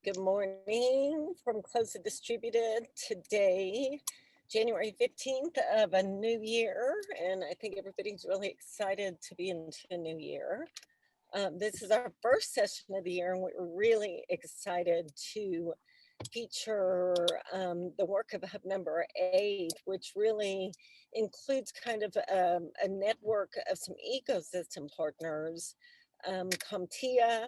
Good morning from Close to Distributed today, January 15th of a new year, and I think everybody's really excited to be into a new year. This is our first session of the year, and we're really excited to feature the work of Hub number 8, which really includes kind of a network of some ecosystem partners, CompTIA,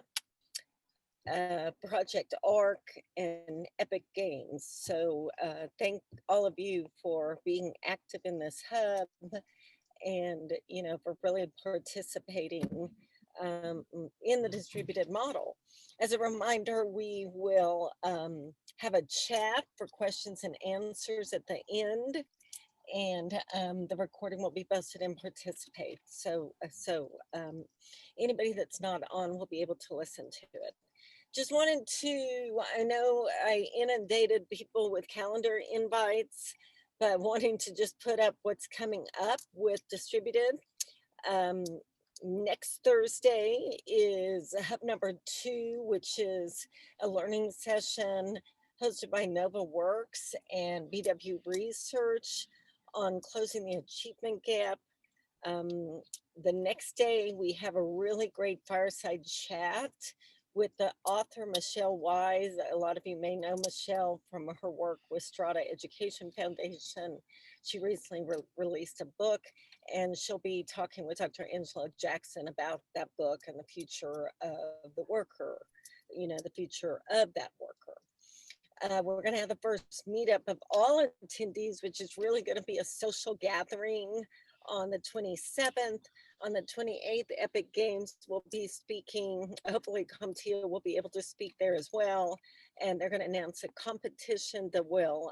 ProjectARC, and Epic Games. So thank all of you for being active in this hub and, for really participating in the distributed model. As a reminder, we will have a chat for questions and answers at the end, and the recording will be posted and participate. So anybody that's not on will be able to listen to it. Just wanted to, I know I inundated people with calendar invites, but wanting to just put up what's coming up with Distributed. Next Thursday is Hub number 2, which is a learning session hosted by NovaWorks and BW Research on closing the achievement gap. The next day, we have a really great fireside chat with the author, Michelle Wise. A lot of you may know Michelle from her work with Strata Education Foundation. She recently released a book, and she'll be talking with Dr. Angela Jackson about that book and the future of the worker, the future of that worker. We're going to have the first meetup of all attendees, which is really going to be a social gathering on the 27th. On the 28th, Epic Games will be speaking. Hopefully, CompTIA will be able to speak there as well. And they're going to announce a competition that will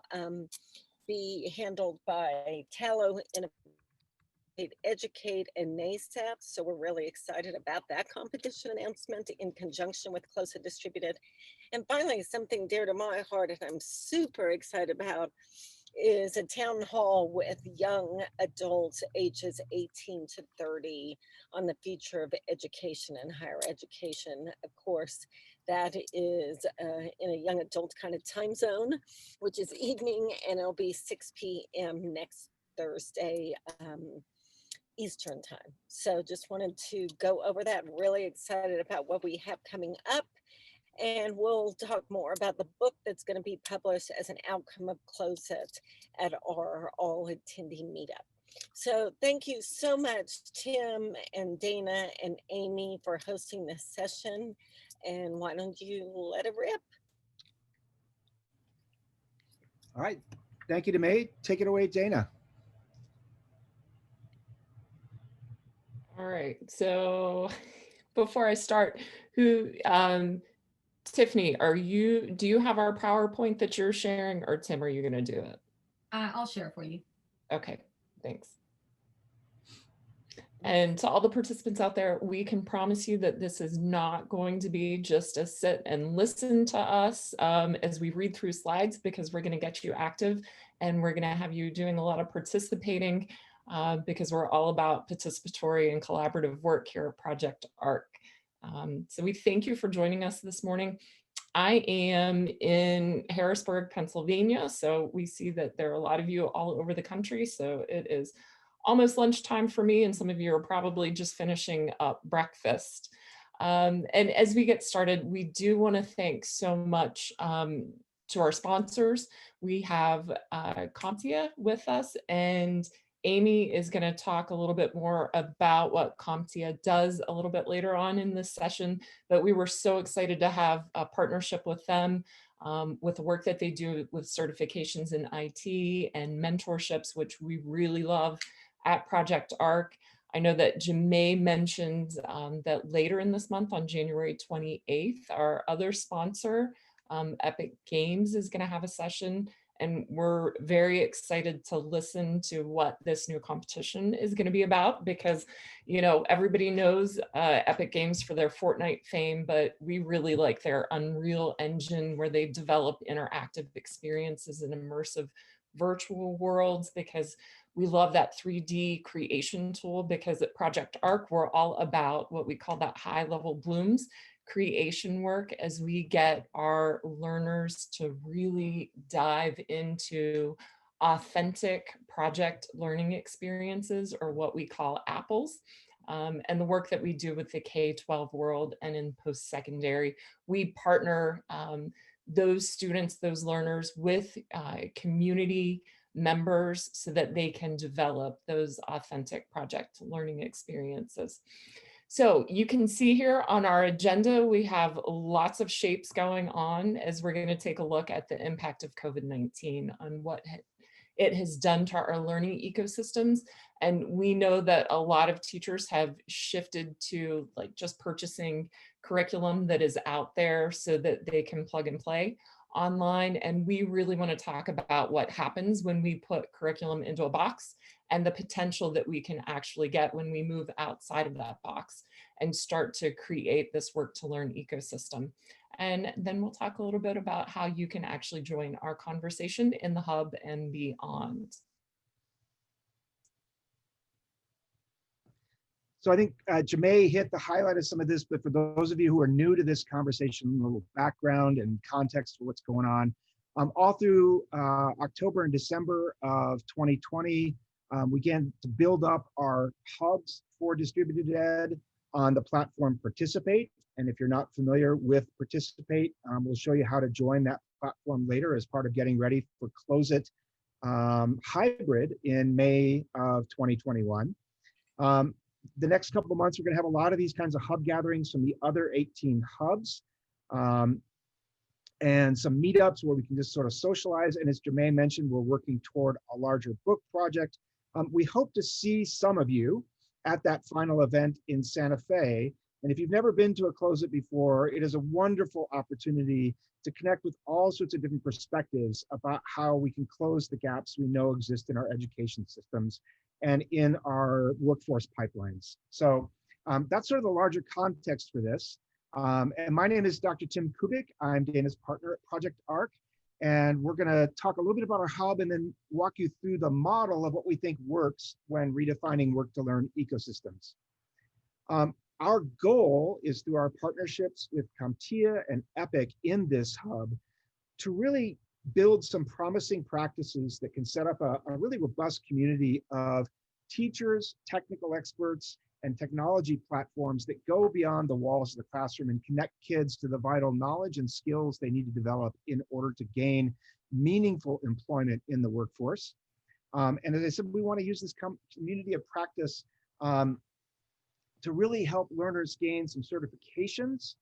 be handled by Tallow, Educate, and NASAP. So we're really excited about that competition announcement in conjunction with Close and Distributed. And finally, something dear to my heart and I'm super excited about is a town hall with young adults ages 18 to 30 on the future of education and higher education. Of course, that is in a young adult kind of time zone, which is evening, and it'll be 6 p.m. next Thursday, Eastern time. So just wanted to go over that. Really excited about what we have coming up. And we'll talk more about the book that's going to be published as an outcome of Close It at our all attending meetup. So thank you so much, Tim and Dana and Amy, for hosting this session. And why don't you let it rip? All right. Thank you, Demay. Take it away, Dana. All right. So before I start, Tiffany, do you have our PowerPoint that you're sharing, or Tim, are you going to do it? I'll share it for you. Okay, thanks. And to all the participants out there, we can promise you that this is not going to be just a sit and listen to us as we read through slides, because we're going to get you active and we're going to have you doing a lot of participating because we're all about participatory and collaborative work here at ProjectARC. So we thank you for joining us this morning. I am in Harrisburg, Pennsylvania, so we see that there are a lot of you all over the country, so it is almost lunchtime for me, and some of you are probably just finishing up breakfast. And as we get started, we do want to thank so much to our sponsors. We have CompTIA with us, and Amy is going to talk a little bit more about what CompTIA does a little bit later on in this session, but we were so excited to have a partnership with them with the work that they do with certifications in IT and mentorships, which we really love at ProjectARC. I know that Jemay mentioned that later in this month on January 28th, our other sponsor, Epic Games, is going to have a session. And we're very excited to listen to what this new competition is going to be about, because, everybody knows Epic Games for their Fortnite fame, but we really like their Unreal Engine, where they develop interactive experiences and immersive virtual worlds, because we love that 3D creation tool, because at ProjectARC, we're all about what we call that high level blooms, creation work as we get our learners to really dive into authentic project learning experiences, or what we call apples. And the work that we do with the K-12 world and in post-secondary, we partner those students, those learners with community members so that they can develop those authentic project learning experiences. So you can see here on our agenda, we have lots of shapes going on as we're going to take a look at the impact of COVID-19 on what it has done to our learning ecosystems. And we know that a lot of teachers have shifted to like just purchasing curriculum that is out there so that they can plug and play online. And we really want to talk about what happens when we put curriculum into a box and the potential that we can actually get when we move outside of that box and start to create this work to learn ecosystem. And then we'll talk a little bit about how you can actually join our conversation in the hub and beyond. So I think Jamay hit the highlight of some of this, but for those of you who are new to this conversation, a little background and context for what's going on. All through October and December of 2020, we began to build up our hubs for distributed ed on the platform Participate. And if you're not familiar with Participate, we'll show you how to join that platform later as part of getting ready for Close It hybrid in May of 2021. The next couple of months, we're going to have a lot of these kinds of hub gatherings from the other 18 hubs, and some meetups where we can just sort of socialize. And as Jermaine mentioned, we're working toward a larger book project. We hope to see some of you at that final event in Santa Fe. And if you've never been to a Close It before, it is a wonderful opportunity to connect with all sorts of different perspectives about how we can close the gaps we know exist in our education systems and in our workforce pipelines. So that's sort of the larger context for this. And my name is Dr. Tim Kubik. I'm Dana's partner at ProjectARC. And we're gonna talk a little bit about our hub and then walk you through the model of what we think works when redefining work to learn ecosystems. Our goal is through our partnerships with CompTIA and EPIC in this hub to really build some promising practices that can set up a really robust community of teachers, technical experts, and technology platforms that go beyond the walls of the classroom and connect kids to the vital knowledge and skills they need to develop in order to gain meaningful employment in the workforce. And as I said, we want to use this community of practice to really help learners gain some certifications,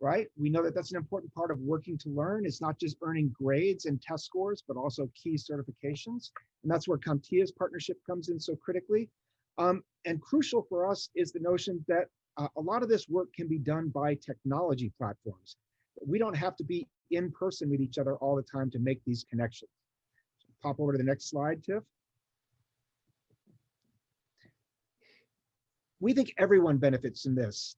right? We know that that's an important part of working to learn. It's not just earning grades and test scores, but also key certifications. And that's where CompTIA's partnership comes in so critically. And crucial for us is the notion that a lot of this work can be done by technology platforms. We don't have to be in person with each other all the time to make these connections. So pop over to the next slide, Tiff. We think everyone benefits in this.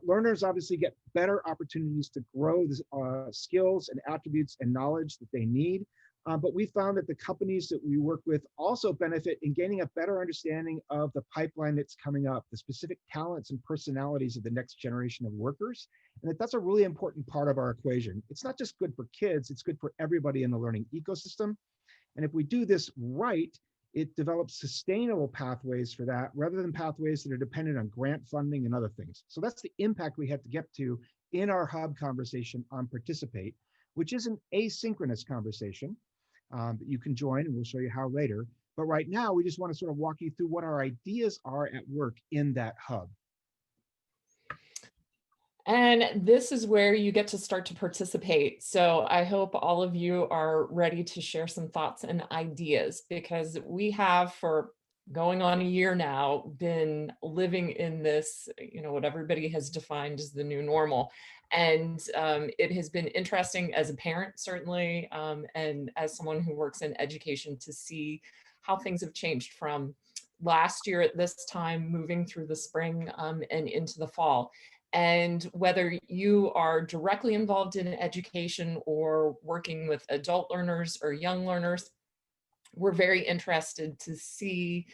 Learners obviously get better opportunities to grow the skills and attributes and knowledge that they need. But we found that the companies that we work with also benefit in gaining a better understanding of the pipeline that's coming up, the specific talents and personalities of the next generation of workers, and that's a really important part of our equation. It's not just good for kids, it's good for everybody in the learning ecosystem. And if we do this right, it develops sustainable pathways for that rather than pathways that are dependent on grant funding and other things. So that's the impact we have to get to in our hub conversation on Participate, which is an asynchronous conversation that you can join, and we'll show you how later. But right now, we just want to sort of walk you through what our ideas are at work in that hub. And this is where you get to start to participate. So I hope all of you are ready to share some thoughts and ideas, because we have, for going on a year now, been living in this, what everybody has defined as the new normal. And it has been interesting as a parent, certainly, and as someone who works in education, to see how things have changed from last year at this time, moving through the spring and into the fall. And whether you are directly involved in education or working with adult learners or young learners, we're very interested to see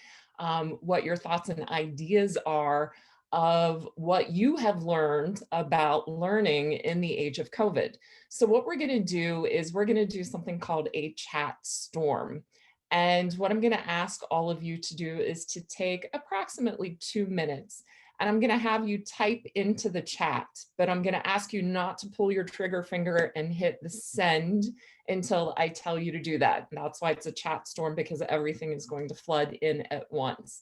what your thoughts and ideas are of what you have learned about learning in the age of COVID. So what we're going to do is we're going to do something called a chat storm. And what I'm going to ask all of you to do is to take approximately 2 minutes, and I'm going to have you type into the chat, but I'm going to ask you not to pull your trigger finger and hit the send until I tell you to do that. And that's why it's a chat storm, because everything is going to flood in at once.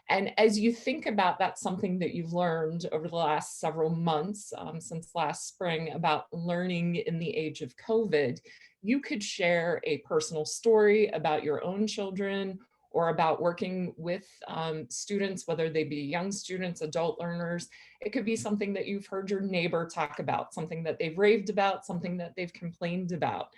And as you think about that, something that you've learned over the last several months, since last spring, about learning in the age of COVID, you could share a personal story about your own children, or about working with students, whether they be young students, adult learners. It could be something that you've heard your neighbor talk about, something that they've raved about, something that they've complained about.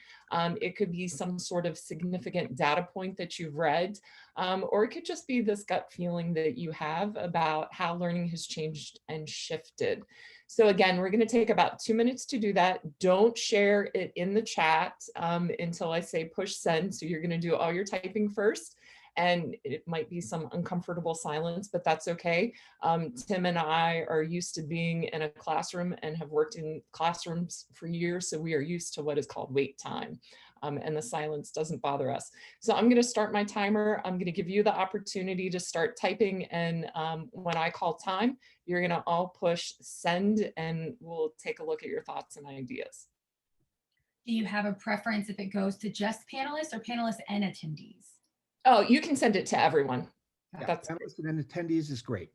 It could be some sort of significant data point that you've read, or it could just be this gut feeling that you have about how learning has changed and shifted. So again, we're going to take about 2 minutes to do that. Don't share it in the chat until I say push send. So you're going to do all your typing first. And it might be some uncomfortable silence, but that's okay. Tim and I are used to being in a classroom and have worked in classrooms for years, so we are used to what is called wait time, and the silence doesn't bother us. So I'm going to start my timer. I'm going to give you the opportunity to start typing, and when I call time, you're going to all push send, and we'll take a look at your thoughts and ideas. Do you have a preference if it goes to just panelists or panelists and attendees? Oh, you can send it to everyone. Yeah, That's panelists and attendees is great.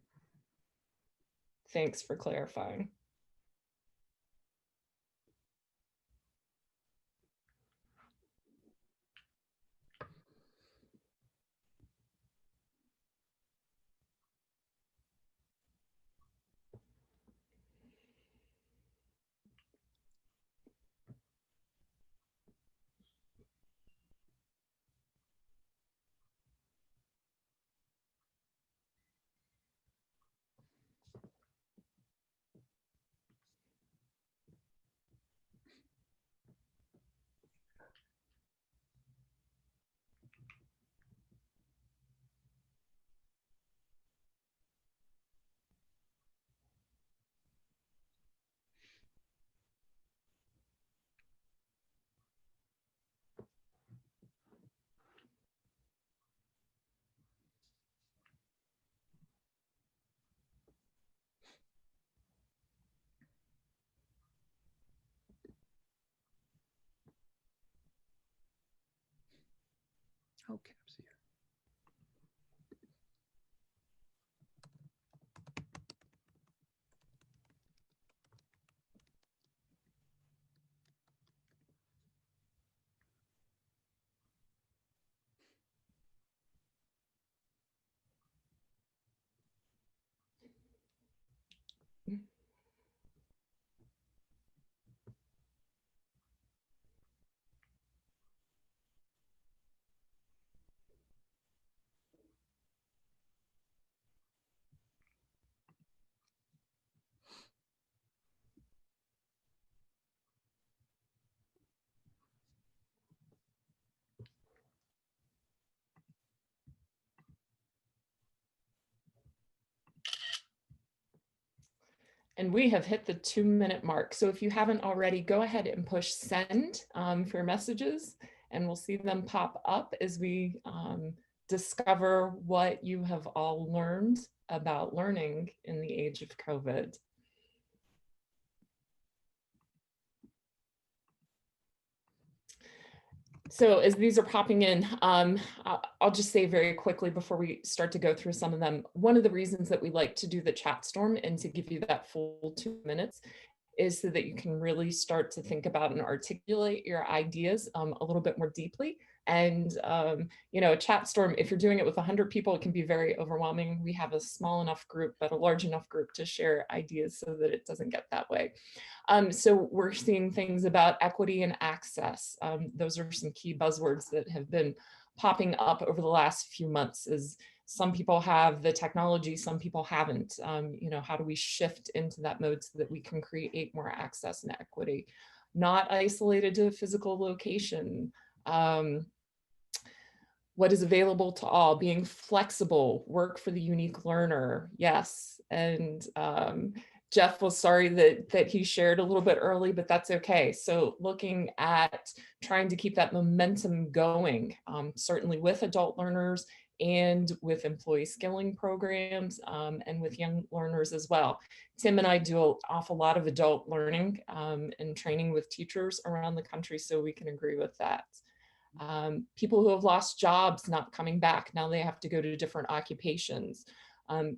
Thanks for clarifying. Okay. And we have hit the 2-minute mark. So if you haven't already, go ahead and push send for your messages, and we'll see them pop up as we discover what you have all learned about learning in the age of COVID. So as these are popping in, I'll just say very quickly before we start to go through some of them, one of the reasons that we like to do the chat storm and to give you that full 2 minutes is so that you can really start to think about and articulate your ideas a little bit more deeply. And, you know, a chat storm, if you're doing it with 100 people, it can be very overwhelming. We have a small enough group, but a large enough group to share ideas so that it doesn't get that way. So we're seeing things about equity and access. Those are some key buzzwords that have been popping up over the last few months. As some people have the technology, some people haven't. You know, how do we shift into that mode so that we can create more access and equity, not isolated to a physical location? what is available to all, being flexible, work for the unique learner. Yes. And Jeff was sorry that he shared a little bit early, but that's okay. So looking at trying to keep that momentum going, certainly with adult learners and with employee skilling programs, and with young learners as well. Tim and I do an awful lot of adult learning and training with teachers around the country, so we can agree with that. People who have lost jobs not coming back, now they have to go to different occupations.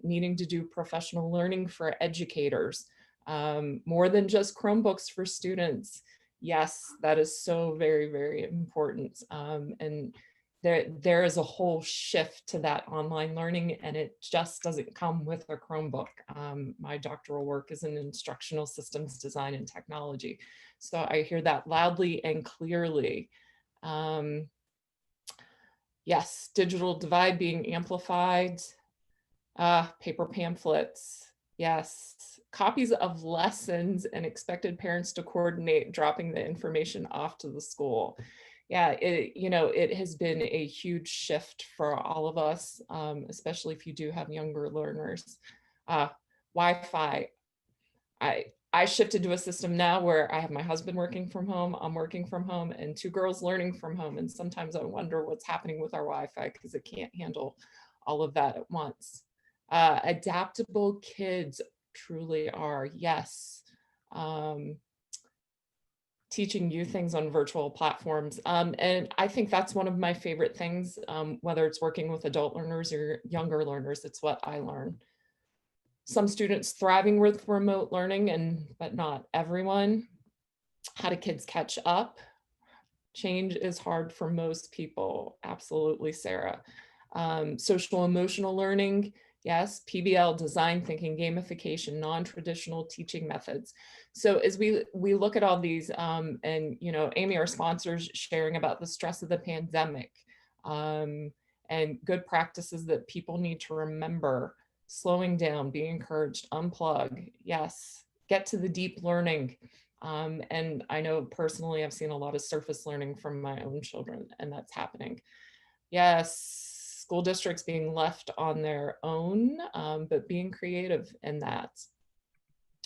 Needing to do professional learning for educators, more than just Chromebooks for students. Yes, that is so very, very important. And there is a whole shift to that online learning, and it just doesn't come with a Chromebook. My doctoral work is in instructional systems design and technology. So I hear that loudly and clearly. Yes, digital divide being amplified. Paper pamphlets, yes. Copies of lessons and expected parents to coordinate dropping the information off to the school. Yeah, it has been a huge shift for all of us, especially if you do have younger learners. Wi-Fi, I shifted to a system now where I have my husband working from home, I'm working from home, and 2 girls learning from home. And sometimes I wonder what's happening with our Wi-Fi because it can't handle all of that at once. Adaptable kids truly are, yes. Teaching you things on virtual platforms. And I think that's one of my favorite things, whether it's working with adult learners or younger learners, it's what I learn. Some students thriving with remote learning, but not everyone. How do kids catch up? Change is hard for most people. Absolutely, Sarah. Social emotional learning. Yes, PBL, design thinking, gamification, non-traditional teaching methods. So as we look at all these, and Amy, our sponsors, sharing about the stress of the pandemic, and good practices that people need to remember, slowing down, being encouraged, unplug, yes, get to the deep learning. And I know personally, I've seen a lot of surface learning from my own children, and that's happening. Yes, school districts being left on their own, but being creative in that.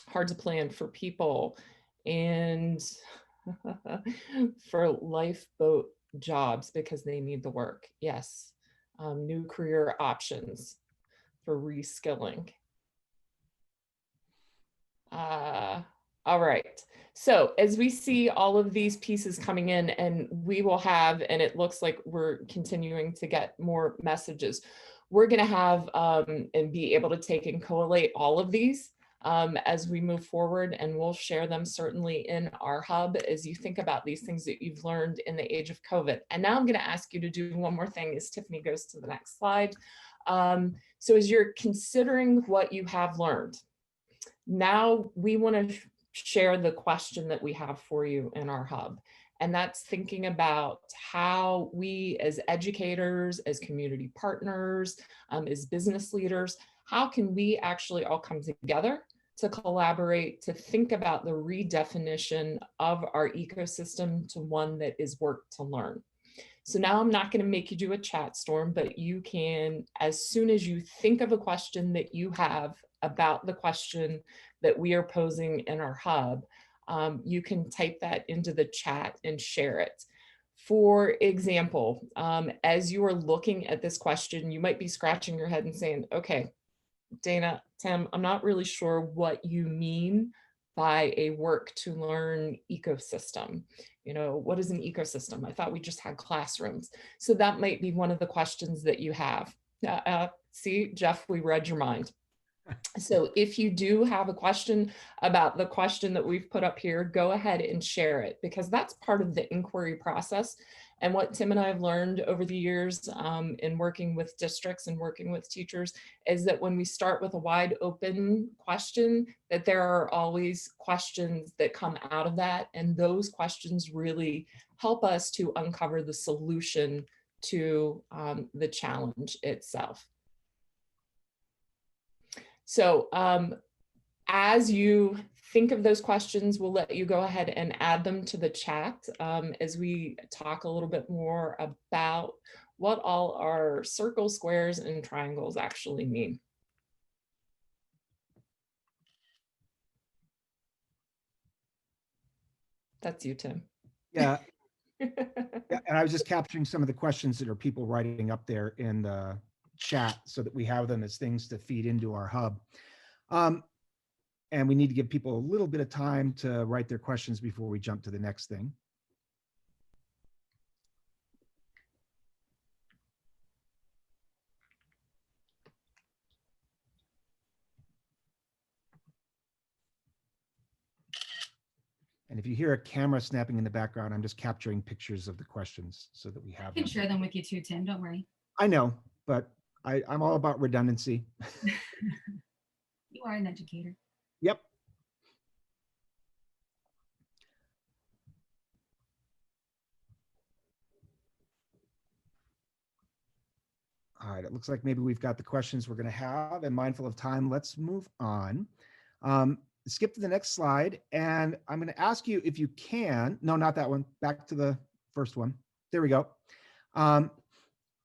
Hard to plan for people and for lifeboat jobs because they need the work. Yes, new career options for reskilling. All right. So as we see all of these pieces coming in, and we will have, and it looks like we're continuing to get more messages, we're going to have and be able to take and collate all of these as we move forward, and we'll share them certainly in our hub as you think about these things that you've learned in the age of COVID. And now I'm going to ask you to do one more thing as Tiffany goes to the next slide. So as you're considering what you have learned, now we want to share the question that we have for you in our hub. And that's thinking about how we as educators, as community partners, as business leaders, how can we actually all come together to collaborate, to think about the redefinition of our ecosystem to one that is work to learn. So now I'm not going to make you do a chat storm, but you can, as soon as you think of a question that you have about the question that we are posing in our hub, you can type that into the chat and share it. For example, as you are looking at this question, you might be scratching your head and saying, okay, Dana, Tim, I'm not really sure what you mean by a work to learn ecosystem. What is an ecosystem? I thought we just had classrooms. So that might be one of the questions that you have. See, Jeff, we read your mind. So if you do have a question about the question that we've put up here, go ahead and share it, because that's part of the inquiry process. And what Tim and I have learned over the years in working with districts and working with teachers is that when we start with a wide open question, that there are always questions that come out of that. And those questions really help us to uncover the solution to the challenge itself. So as you think of those questions, we'll let you go ahead and add them to the chat as we talk a little bit more about what all our circles, squares, and triangles actually mean. That's you, Tim. Yeah. Yeah, and I was just capturing some of the questions that are people writing up there in the chat so that we have them as things to feed into our hub. And we need to give people a little bit of time to write their questions before we jump to the next thing. And if you hear a camera snapping in the background, I'm just capturing pictures of the questions so that we I have can them. share them with you too, Tim. Don't worry. I know, but I'm all about redundancy. You are an educator. Yep. All right, it looks like maybe we've got the questions we're going to have, and mindful of time, let's move on. Skip to the next slide, and I'm going to ask you if you can, no, not that one, back to the first one. There we go.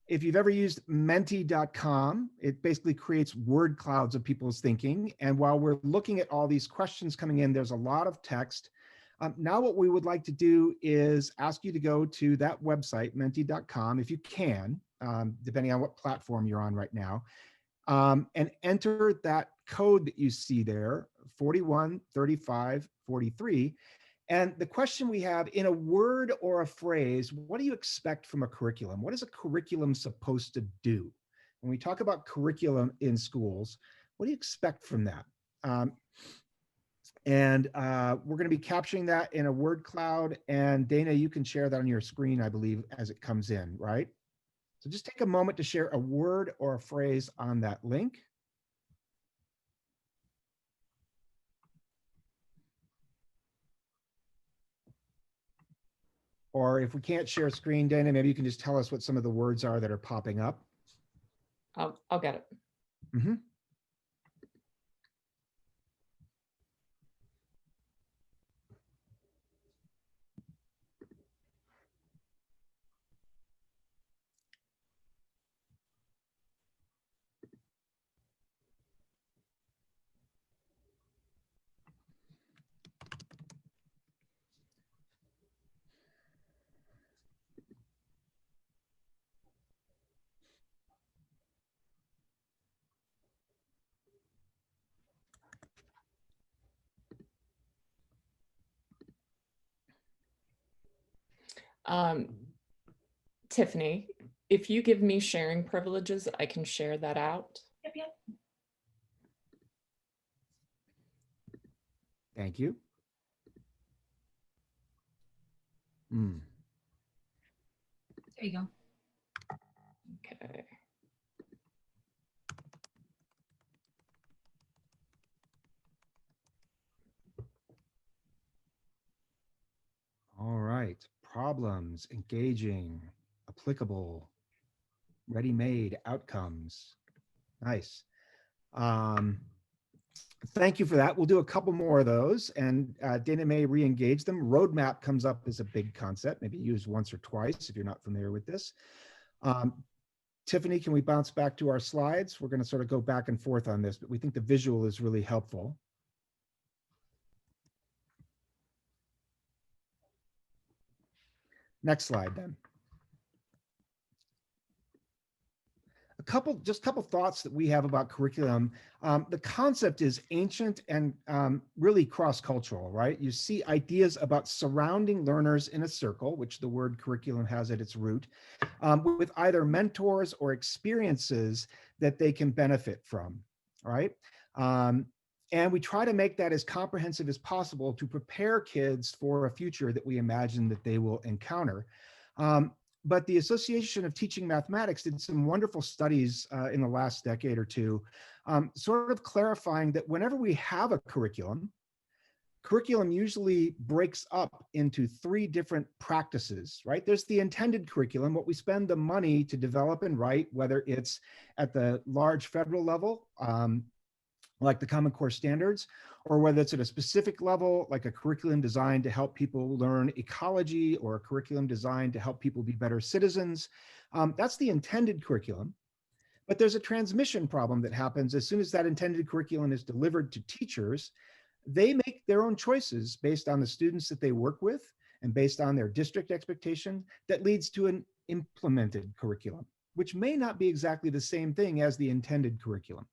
If you've ever used menti.com, it basically creates word clouds of people's thinking. And while we're looking at all these questions coming in, there's a lot of text. Now what we would like to do is ask you to go to that website, menti.com, if you can, depending on what platform you're on right now, and enter that code that you see there, 413543. And the question we have, in a word or a phrase, what do you expect from a curriculum? What is a curriculum supposed to do? When we talk about curriculum in schools, what do you expect from that? We're going to be capturing that in a word cloud. And Dana, you can share that on your screen, I believe, as it comes in, right? So just take a moment to share a word or a phrase on that link. Or if we can't share a screen, Dana, maybe you can just tell us what some of the words are that are popping up. I'll get it. Mm-hmm. Tiffany, if you give me sharing privileges, I can share that out. Yep. Thank you. There you go. Okay. All right. Problems, engaging, applicable, ready-made, outcomes. Nice. Thank you for that. We'll do a couple more of those, and Dana may re-engage them. Roadmap comes up as a big concept, maybe used once or twice if you're not familiar with this. Tiffany, can we bounce back to our slides? We're going to sort of go back and forth on this, but we think the visual is really helpful. Next slide then. Just a couple thoughts that we have about curriculum. The concept is ancient and really cross-cultural, right? You see ideas about surrounding learners in a circle, which the word curriculum has at its root, with either mentors or experiences that they can benefit from, right? And we try to make that as comprehensive as possible to prepare kids for a future that we imagine that they will encounter. But the Association of Teaching Mathematics did some wonderful studies in the last decade or two, sort of clarifying that whenever we have a curriculum usually breaks up into 3 different practices, right? There's the intended curriculum, what we spend the money to develop and write, whether it's at the large federal level, like the Common Core standards, or whether it's at a specific level, like a curriculum designed to help people learn ecology, or a curriculum designed to help people be better citizens. That's the intended curriculum. But there's a transmission problem that happens as soon as that intended curriculum is delivered to teachers. They make their own choices based on the students that they work with and based on their district expectation that leads to an implemented curriculum, which may not be exactly the same thing as the intended curriculum.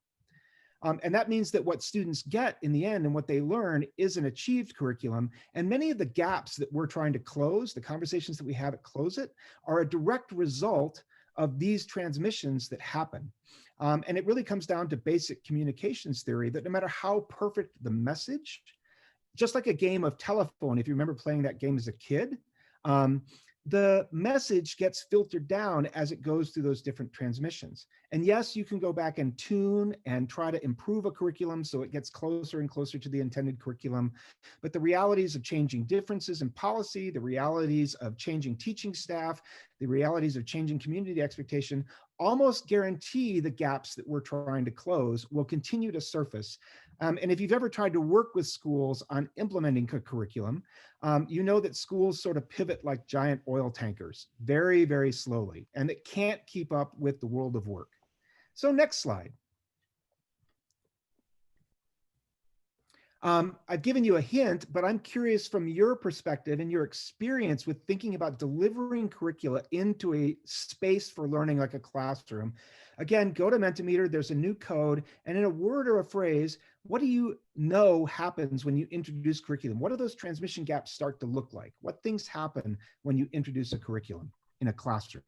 And that means that what students get in the end and what they learn is an achieved curriculum. And many of the gaps that we're trying to close, the conversations that we have at Close It, are a direct result of these transmissions that happen. And it really comes down to basic communications theory that no matter how perfect the message, just like a game of telephone, if you remember playing that game as a kid, the message gets filtered down as it goes through those different transmissions. And yes, you can go back and tune and try to improve a curriculum so it gets closer and closer to the intended curriculum. But the realities of changing differences in policy, the realities of changing teaching staff, the realities of changing community expectation almost guarantee the gaps that we're trying to close will continue to surface. And if you've ever tried to work with schools on implementing a curriculum, you know that schools sort of pivot like giant oil tankers, very, very slowly, and it can't keep up with the world of work. So next slide. I've given you a hint, but I'm curious from your perspective and your experience with thinking about delivering curricula into a space for learning like a classroom. Again, go to Mentimeter, there's a new code, and in a word or a phrase, what do you know happens when you introduce curriculum? What do those transmission gaps start to look like? What things happen when you introduce a curriculum in a classroom?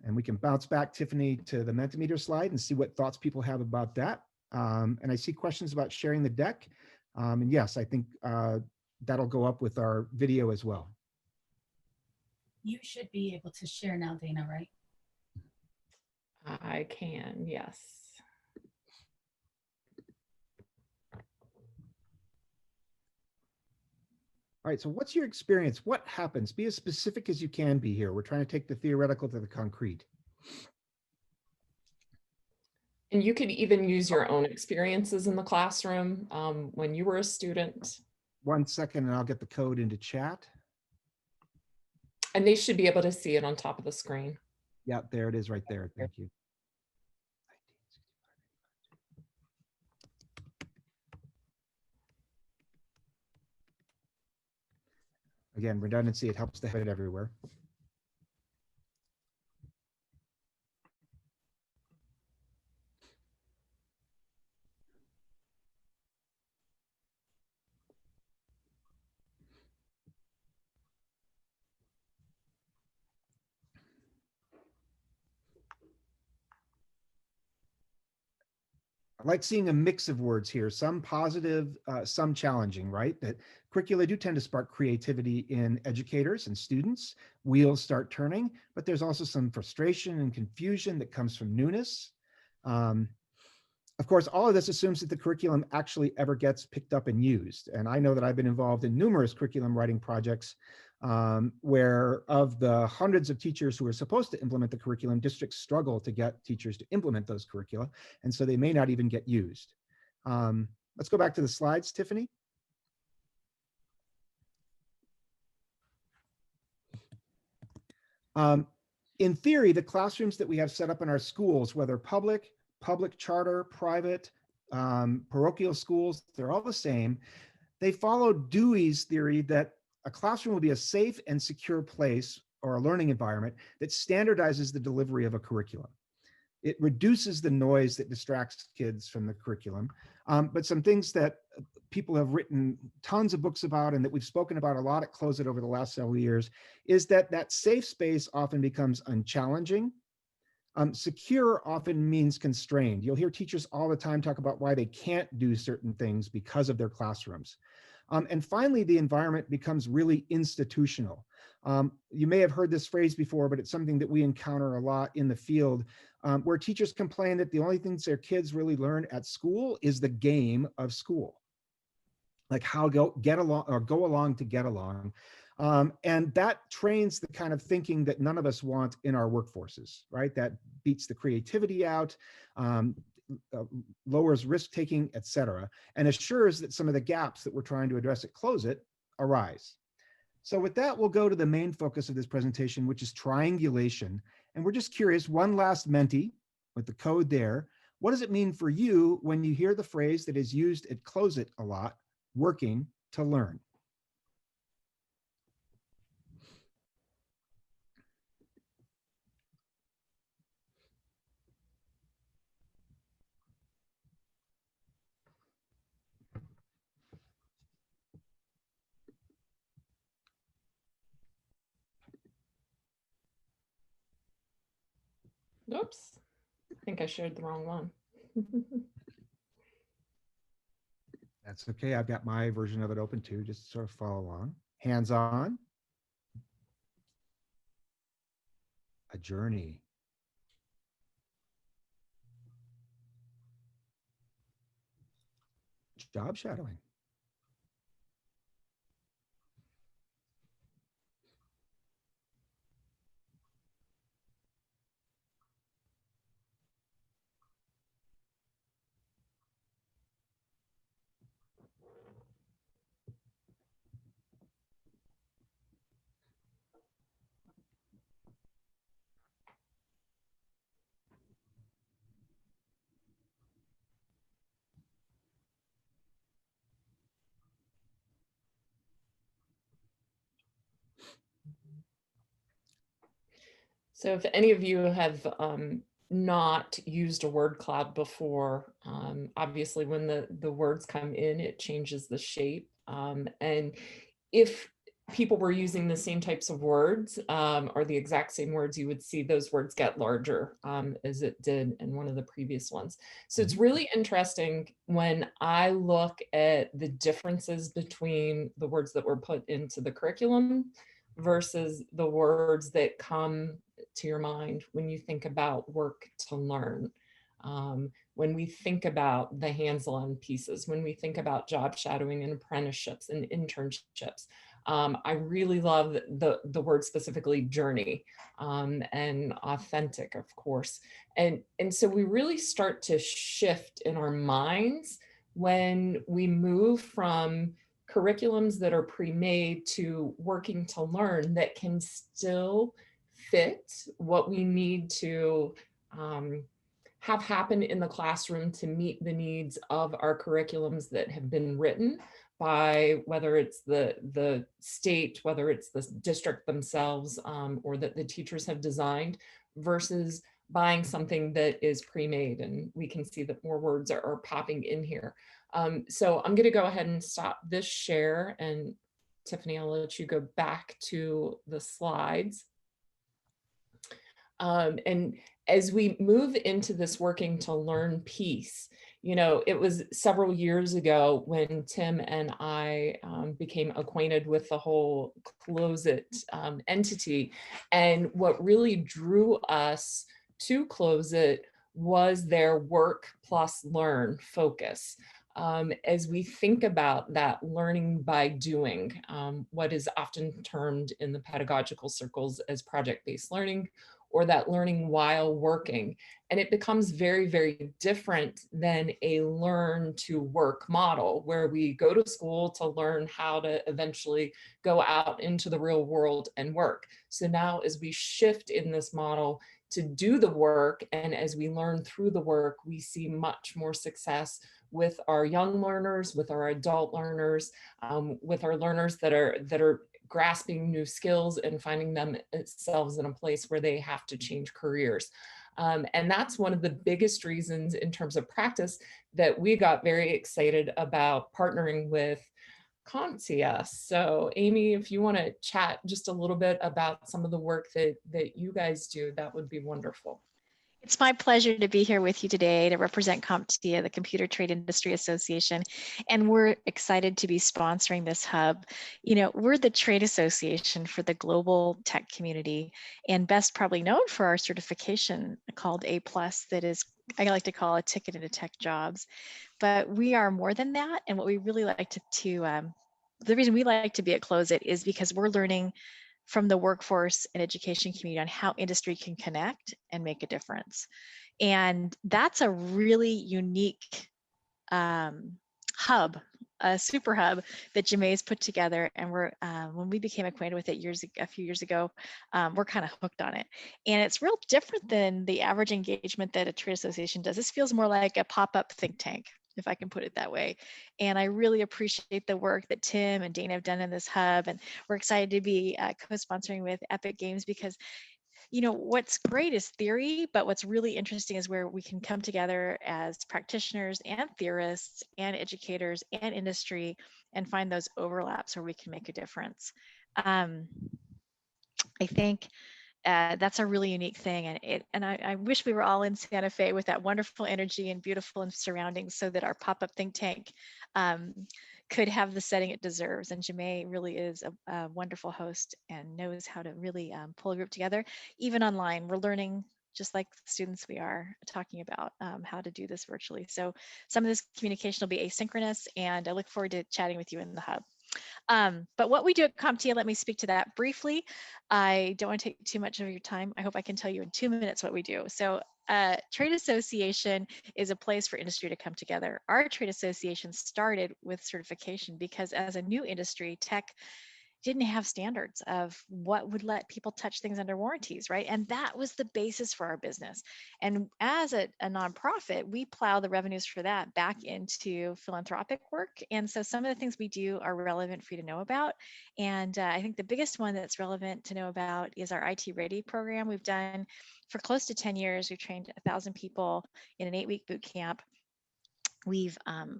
And we can bounce back, Tiffany, to the Mentimeter slide and see what thoughts people have about that. And I see questions about sharing the deck. And yes, I think that'll go up with our video as well. You should be able to share now, Dana, right? I can, yes. All right, so what's your experience? What happens? Be as specific as you can be here. We're trying to take the theoretical to the concrete. And you could even use your own experiences in the classroom when you were a student. 1 second and I'll get the code into chat. And they should be able to see it on top of the screen. Yeah, there it is right there. Thank you. Again, redundancy, it helps to have it everywhere. I like seeing a mix of words here, some positive, some challenging, right? That curricula do tend to spark creativity in educators and students. Wheels start turning, but there's also some frustration and confusion that comes from newness. Of course, all of this assumes that the curriculum actually ever gets picked up and used. And I know that I've been involved in numerous curriculum writing projects where of the hundreds of teachers who are supposed to implement the curriculum, districts struggle to get teachers to implement those curricula. And so they may not even get used. Let's go back to the slides, Tiffany. In theory, the classrooms that we have set up in our schools, whether public charter, private, parochial schools, they're all the same. They follow Dewey's theory that a classroom will be a safe and secure place or a learning environment that standardizes the delivery of a curriculum. It reduces the noise that distracts kids from the curriculum. But some things that people have written tons of books about and that we've spoken about a lot at Close It over the last several years is that that safe space often becomes unchallenging. Secure often means constrained. You'll hear teachers all the time talk about why they can't do certain things because of their classrooms. And finally, the environment becomes really institutional. You may have heard this phrase before, but it's something that we encounter a lot in the field, where teachers complain that the only things their kids really learn at school is the game of school, like how get along or go along to get along. And that trains the kind of thinking that none of us want in our workforces, right? That beats the creativity out, lowers risk-taking, etc., and assures that some of the gaps that we're trying to address at Close It arise. So with that, we'll go to the main focus of this presentation, which is triangulation. And we're just curious, one last Menti with the code there. What does it mean for you when you hear the phrase that is used at Close It a lot, working to learn? Oops, I think I shared the wrong one. That's okay. I've got my version of it open too, just sort of follow along. Hands-on. A journey. Job shadowing. So if any of you have not used a word cloud before, obviously when the words come in, it changes the shape. And if people were using the same types of words or the exact same words, you would see those words get larger as it did in one of the previous ones. So it's really interesting when I look at the differences between the words that were put into the curriculum versus the words that come to your mind when you think about work to learn. When we think about the hands-on pieces, when we think about job shadowing and apprenticeships and internships, I really love the word specifically journey and authentic, of course. And so we really start to shift in our minds when we move from curriculums that are pre-made to working to learn that can still fit what we need to have happen in the classroom to meet the needs of our curriculums that have been written by whether it's the state, whether it's the district themselves, or that the teachers have designed, versus buying something that is pre-made. And we can see that more words are popping in here. So I'm going to go ahead and stop this share, and Tiffany, I'll let you go back to the slides. And as we move into this working to learn piece, you know, it was several years ago when Tim and I became acquainted with the whole Close It entity. And what really drew us to Close It was their work plus learn focus. As we think about that learning by doing, what is often termed in the pedagogical circles as project-based learning, or that learning while working. And it becomes very, very different than a learn to work model where we go to school to learn how to eventually go out into the real world and work. So now as we shift in this model to do the work, and as we learn through the work, we see much more success with our young learners, with our adult learners, with our learners that are grasping new skills and finding themselves in a place where they have to change careers. And that's one of the biggest reasons in terms of practice that we got very excited about partnering with CompTIA. So Amy, if you want to chat just a little bit about some of the work that you guys do, that would be wonderful. It's my pleasure to be here with you today to represent CompTIA, the Computer Trade Industry Association, and we're excited to be sponsoring this hub. You know, we're the trade association for the global tech community, and best probably known for our certification called A+, that is, I like to call a ticket into tech jobs. But we are more than that, and what we really like the reason we like to be at Close It is because we're learning from the workforce and education community on how industry can connect and make a difference. And that's a really unique hub, a super hub that Jemai's put together. And we're when we became acquainted with it a few years ago, we're kind of hooked on it. And it's real different than the average engagement that a trade association does. This feels more like a pop-up think tank, if I can put it that way. And I really appreciate the work that Tim and Dana have done in this hub. And we're excited to be co-sponsoring with Epic Games because, you know, what's great is theory, but what's really interesting is where we can come together as practitioners and theorists and educators and industry and find those overlaps where we can make a difference. I think that's a really unique thing, and I wish we were all in Santa Fe with that wonderful energy and beautiful surroundings so that our pop-up think tank could have the setting it deserves. And Jemai really is a wonderful host and knows how to really pull a group together. Even online, we're learning, just like the students we are talking about, how to do this virtually. So some of this communication will be asynchronous, and I look forward to chatting with you in the hub. But what we do at CompTIA, let me speak to that briefly. I don't want to take too much of your time. I hope I can tell you in 2 minutes what we do. So trade association is a place for industry to come together. Our trade association started with certification because as a new industry, tech didn't have standards of what would let people touch things under warranties, right? And that was the basis for our business. And as a nonprofit, we plow the revenues for that back into philanthropic work. And so some of the things we do are relevant for you to know about. And I think the biggest one that's relevant to know about is our IT Ready program. We've done for close to 10 years. We've trained 1,000 people in an 8-week boot camp. We've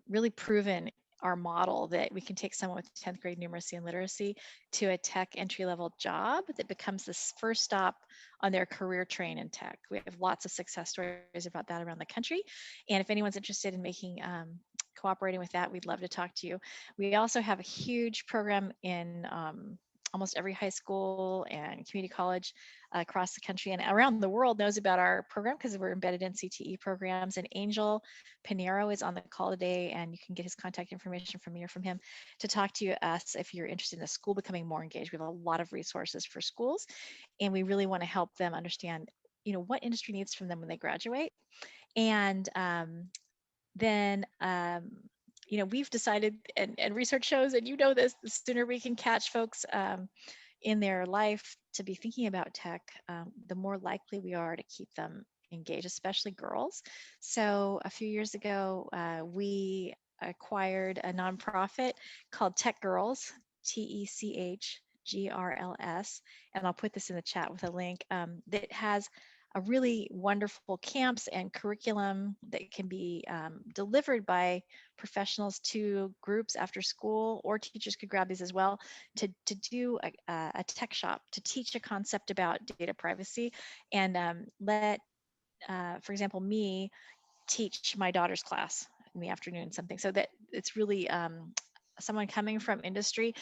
really proven our model that we can take someone with 10th grade numeracy and literacy to a tech entry-level job that becomes the first stop on their career train in tech. We have lots of success stories about that around the country. And if anyone's interested in making cooperating with that, we'd love to talk to you. We also have a huge program in almost every high school and community college across the country and around the world knows about our program because we're embedded in CTE programs. And Angel Pinero is on the call today, and you can get his contact information from me or from him to talk to us if you're interested in a school becoming more engaged. We have a lot of resources for schools, and we really want to help them understand, you know, what industry needs from them when they graduate. And then you know, we've decided, and research shows, and you know this, the sooner we can catch folks in their life to be thinking about tech, the more likely we are to keep them engaged, especially girls. So a few years ago, we acquired a nonprofit called Tech Girls, TECHGRLS, and I'll put this in the chat with a link that has a really wonderful camps and curriculum that can be delivered by professionals to groups after school, or teachers could grab these as well to do a tech shop, to teach a concept about data privacy and let, for example, me teach my daughter's class in the afternoon, something, so that it's really someone coming from industry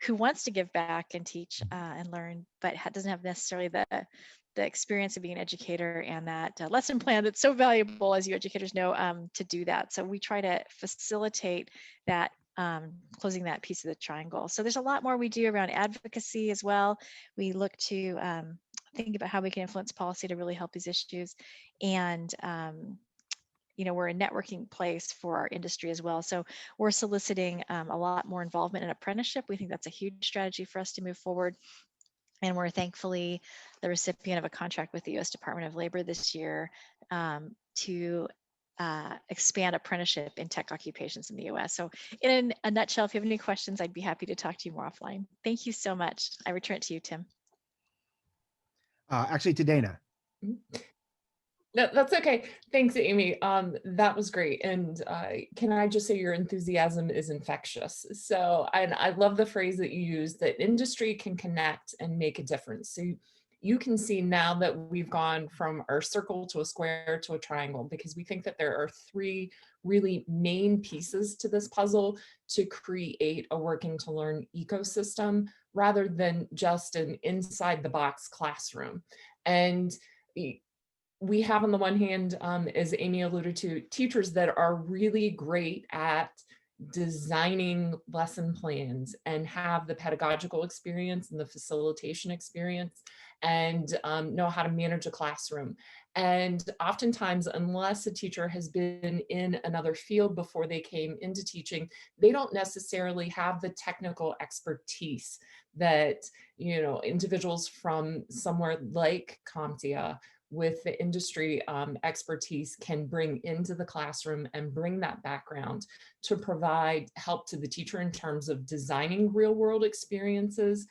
who wants to give back and teach and learn, but doesn't have necessarily the experience of being an educator and that lesson plan that's so valuable, as you educators know, to do that. So we try to facilitate that, closing that piece of the triangle. So there's a lot more we do around advocacy as well. We look to think about how we can influence policy to really help these issues. And you know, we're a networking place for our industry as well. So we're soliciting a lot more involvement in apprenticeship. We think that's a huge strategy for us to move forward. And we're thankfully the recipient of a contract with the U.S. Department of Labor this year to expand apprenticeship in tech occupations in the U.S. So in a nutshell, if you have any questions, I'd be happy to talk to you more offline. Thank you so much. I return it to you, Tim. Actually, to Dana. No, that's okay. Thanks, Amy. That was great. And can I just say your enthusiasm is infectious. So, and I love the phrase that you used, that industry can connect and make a difference. So you can see now that we've gone from our circle to a square to a triangle, because we think that there are 3 really main pieces to this puzzle to create a working to learn ecosystem rather than just an inside the box classroom. And we have on the one hand, as Amy alluded to, teachers that are really great at designing lesson plans and have the pedagogical experience and the facilitation experience and know how to manage a classroom. And oftentimes, unless a teacher has been in another field before they came into teaching, they don't necessarily have the technical expertise that, you know, individuals from somewhere like CompTIA with the industry expertise can bring into the classroom and bring that background to provide help to the teacher in terms of designing real world experiences,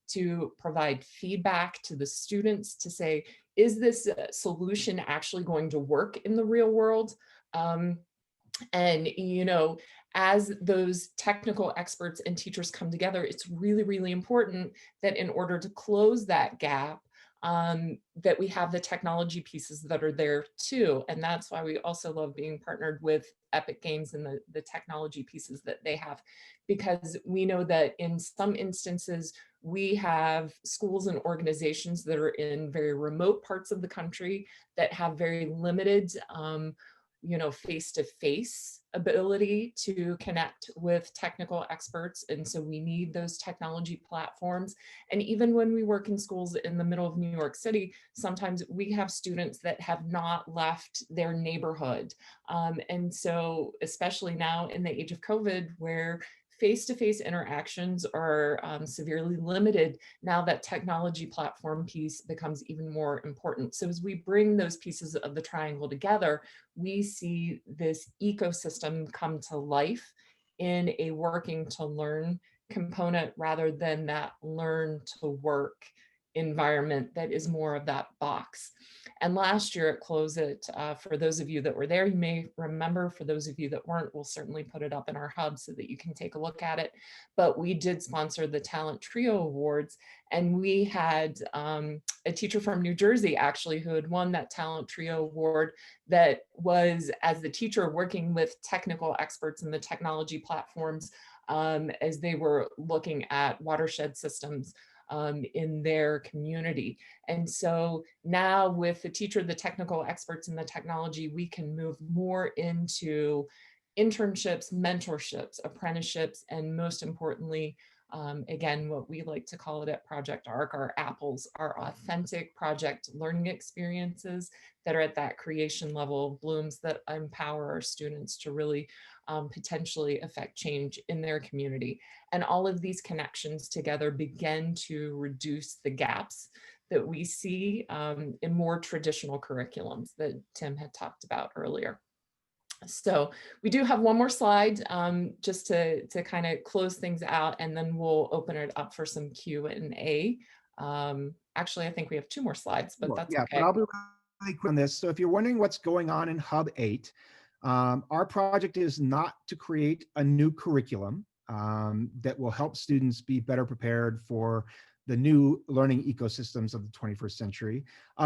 to provide feedback to the students to say, is this solution actually going to work in the real world? And, you know, as those technical experts and teachers come together, it's really, really important that in order to close that gap, that we have the technology pieces that are there too. And that's why we also love being partnered with Epic Games and the technology pieces that they have, because we know that in some instances, we have schools and organizations that are in very remote parts of the country that have very limited you know, face-to-face ability to connect with technical experts. And so we need those technology platforms. And even when we work in schools in the middle of New York City, sometimes we have students that have not left their neighborhood. And so especially now in the age of COVID, where face-to-face interactions are severely limited, now that technology platform piece becomes even more important. So as we bring those pieces of the triangle together, we see this ecosystem come to life in a working to learn component rather than that learn to work environment that is more of that box. And last year at Close It, for those of you that were there, you may remember, for those of you that weren't, we'll certainly put it up in our hub so that you can take a look at it. But we did sponsor the Talent Trio Awards, and we had a teacher from New Jersey actually who had won that Talent Trio Award, that was, as the teacher, working with technical experts in the technology platforms as they were looking at watershed systems in their community. And so now with the teacher, the technical experts in the technology, we can move more into internships, mentorships, apprenticeships, and most importantly, again, what we like to call it at ProjectARC, our apples, our authentic project learning experiences that are at that creation level of blooms that empower our students to really potentially affect change in their community. And all of these connections together begin to reduce the gaps that we see in more traditional curriculums that Tim had talked about earlier. So we do have one more slide just to kind of close things out, and then we'll open it up for some Q&A. Actually, I think we have two more slides, but that's okay. But I'll be really quick on this. So if you're wondering what's going on in Hub 8, our project is not to create a new curriculum that will help students be better prepared for the new learning ecosystems of the 21st century,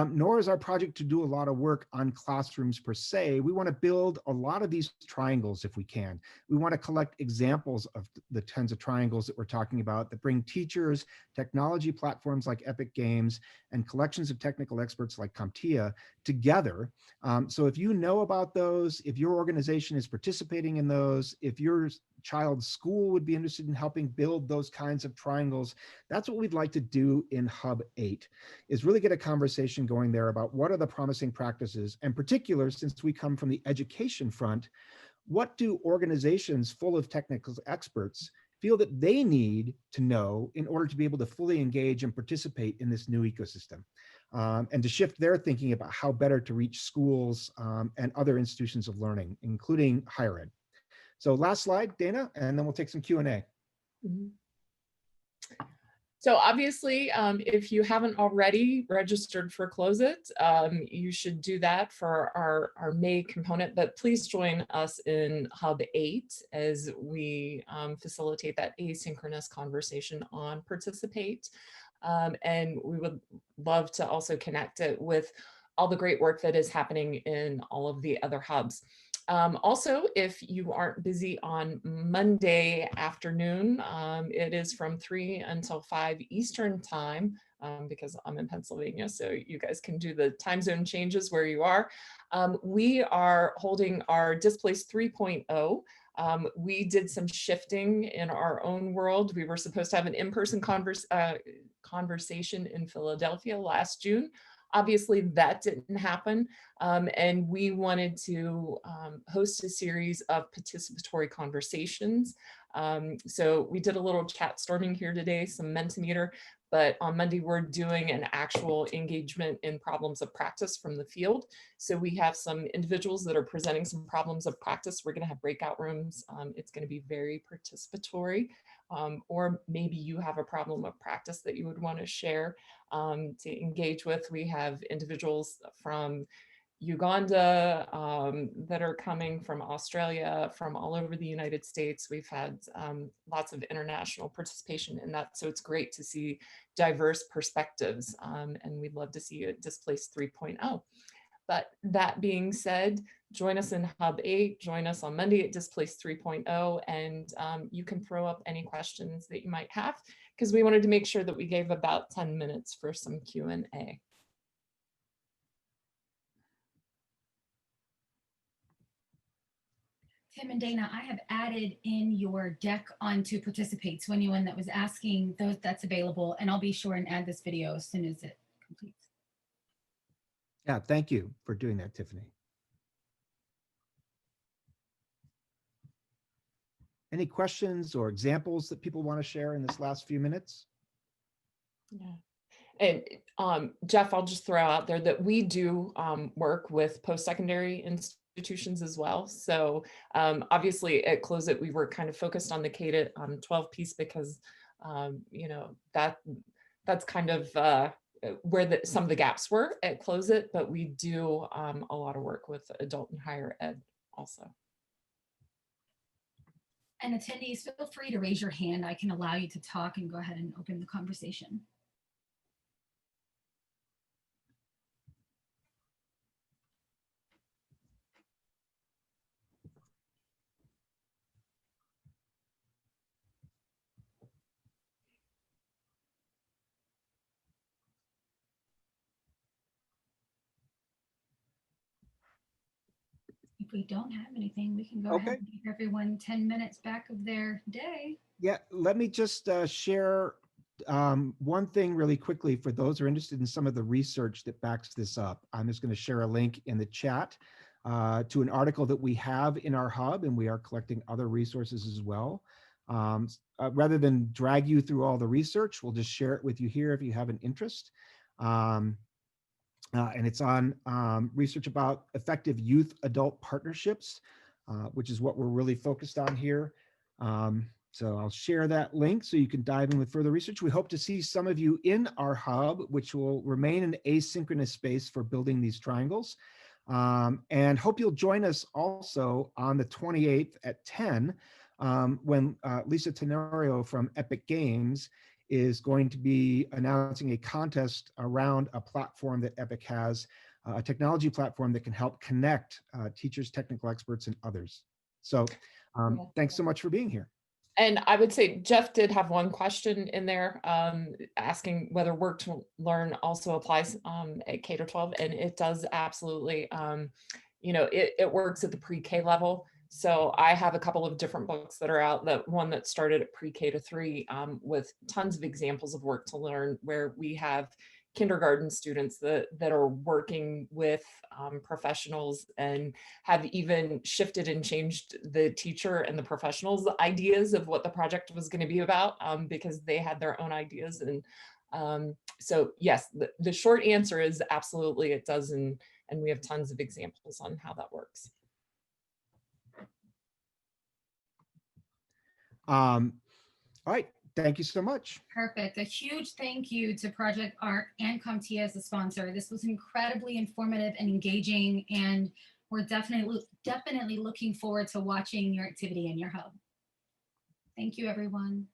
nor is our project to do a lot of work on classrooms per se. We want to build a lot of these triangles if we can. We want to collect examples of the tens of triangles that we're talking about that bring teachers, technology platforms like Epic Games, and collections of technical experts like CompTIA together. So if you know about those, if your organization is participating in those, if your child's school would be interested in helping build those kinds of triangles, that's what we'd like to do in Hub 8, is really get a conversation going there about what are the promising practices, and particular, since we come from the education front, what do organizations full of technical experts feel that they need to know in order to be able to fully engage and participate in this new ecosystem, and to shift their thinking about how better to reach schools and other institutions of learning, including higher ed. So last slide, Dana, and then we'll take some Q&A. Mm-hmm. So obviously, if you haven't already registered for Close It, you should do that for our May component, but please join us in Hub 8 as we facilitate that asynchronous conversation on Participate. And we would love to also connect it with all the great work that is happening in all of the other hubs. Also, if you aren't busy on Monday afternoon, it is from 3 until 5 Eastern time, because I'm in Pennsylvania, so you guys can do the time zone changes where you are. We are holding our Displace 3.0 We did some shifting in our own world. We were supposed to have an in-person conversation in Philadelphia last June. Obviously, that didn't happen, and we wanted to host a series of participatory conversations. So we did a little chat storming here today, some Mentimeter, but on Monday we're doing an actual engagement in problems of practice from the field. So we have some individuals that are presenting some problems of practice. We're going to have breakout rooms. It's going to be very participatory, or maybe you have a problem of practice that you would want to share to engage with. We have individuals from Uganda that are coming, from Australia, from all over the United States. We've had lots of international participation in that. So it's great to see diverse perspectives, and we'd love to see it Displace 3.0. But that being said, join us in Hub 8, join us on Monday at Displace 3.0, and you can throw up any questions that you might have, because we wanted to make sure that we gave about 10 minutes for some Q&A. Tim and Dana, I have added in your deck onto participate. So anyone that was asking, that's available, and I'll be sure and add this video as soon as it completes. Yeah, thank you for doing that, Tiffany. Any questions or examples that people want to share in this last few minutes? Yeah. And Jeff, I'll just throw out there that we do work with post-secondary institutions as well. So obviously at Close It, we were kind of focused on the K-12 piece because, you know, that's kind of where some of the gaps were at Close It, but we do a lot of work with adult and higher ed also. And attendees, feel free to raise your hand. I can allow you to talk and go ahead and open the conversation. If we don't have anything, we can go ahead and give everyone 10 minutes back of their day. Yeah, let me just share one thing really quickly for those who are interested in some of the research that backs this up. I'm just going to share a link in the chat to an article that we have in our hub, and we are collecting other resources as well. Rather than drag you through all the research, we'll just share it with you here if you have an interest. And it's on research about effective youth-adult partnerships, which is what we're really focused on here. So I'll share that link so you can dive in with further research. We hope to see some of you in our hub, which will remain an asynchronous space for building these triangles. And hope you'll join us also on the 28th at 10, when Lisa Tenorio from Epic Games is going to be announcing a contest around a platform that Epic has, a technology platform that can help connect teachers, technical experts, and others. So thanks so much for being here. And I would say Jeff did have one question in there asking whether Work to Learn also applies at K-12, and it does absolutely. You know, it works at the pre-K level. So I have a couple of different books that are out, that one that started at pre-K to 3 with tons of examples of Work to Learn, where we have kindergarten students that are working with professionals and have even shifted and changed the teacher and the professionals' ideas of what the project was going to be about, because they had their own ideas. And so yes, the short answer is absolutely it does, and we have tons of examples on how that works. All right, thank you so much. Perfect. A huge thank you to ProjectARC and CompTIA as a sponsor. This was incredibly informative and engaging, and we're definitely looking forward to watching your activity in your hub. Thank you, everyone.